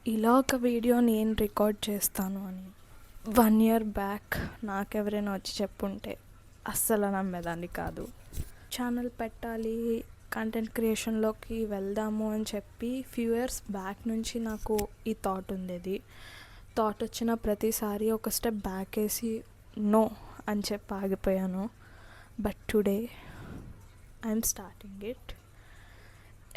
ఇలా ఒక వీడియో నేను రికార్డ్ చేస్తాను అని 1 year బ్యాక్ నాకెవరైనా వచ్చి చెప్పుంటే అస్సలు నమ్మేదాన్ని కాదు. ఛానల్ పెట్టాలి, కంటెంట్ క్రియేషన్లోకి వెళ్దాము అని చెప్పి ఫ్యూ ఇయర్స్ బ్యాక్ నుంచి నాకు ఈ థాట్ ఉండేది. థాట్ వచ్చిన ప్రతిసారి ఒక స్టెప్ బ్యాక్ వేసి నో అని చెప్పి ఆగిపోయాను. But today I'm starting it.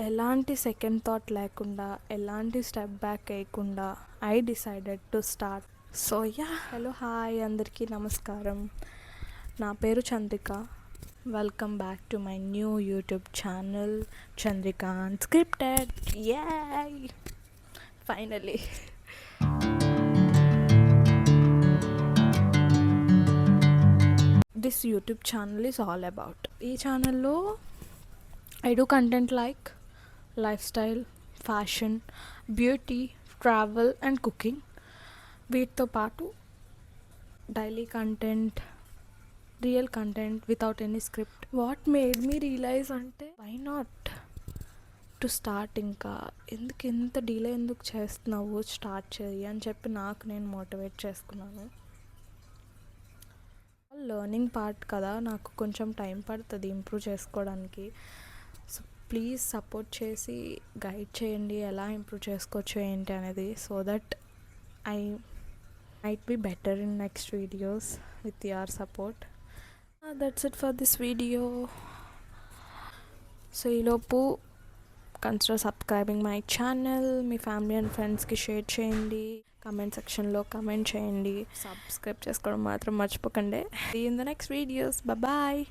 ఎలాంటి సెకండ్ థాట్ లేకుండా, ఎలాంటి స్టెప్ బ్యాక్ వేయకుండా I decided to start. So ya, hello, hi, అందరికీ నమస్కారం. నా పేరు Chandrika. Welcome back to my new YouTube channel, Chandrika unscripted. Yay, finally. This YouTube channel is all about, ఈ ఛానల్లో I do content like lifestyle, fashion, beauty, travel and cooking. వీటితో పాటు daily content, real content without any script. What made me realise అంటే why not to start. ఇంకా ఎందుకు ఇంత delay ఎందుకు చేస్తున్నావు, స్టార్ట్ చేయి అని చెప్పి నాకు నేను మోటివేట్ చేసుకున్నాను. లర్నింగ్ పార్ట్ కదా, నాకు కొంచెం టైం పడుతుంది ఇంప్రూవ్ చేసుకోవడానికి. సో ప్లీజ్ సపోర్ట్ చేసి గైడ్ చేయండి ఎలా ఇంప్రూవ్ చేసుకోవచ్చు ఏంటి అనేది, so that I might be better in next videos with your support. That's it for this video. So ఈలోపు కన్సిడర్ సబ్స్క్రైబింగ్ మై ఛానల్. మీ ఫ్యామిలీ అండ్ ఫ్రెండ్స్కి షేర్ చేయండి, కమెంట్ సెక్షన్లో కమెంట్ చేయండి. సబ్స్క్రైబ్ చేసుకోవడం మాత్రం మర్చిపోకండి. See in the next videos. Bye.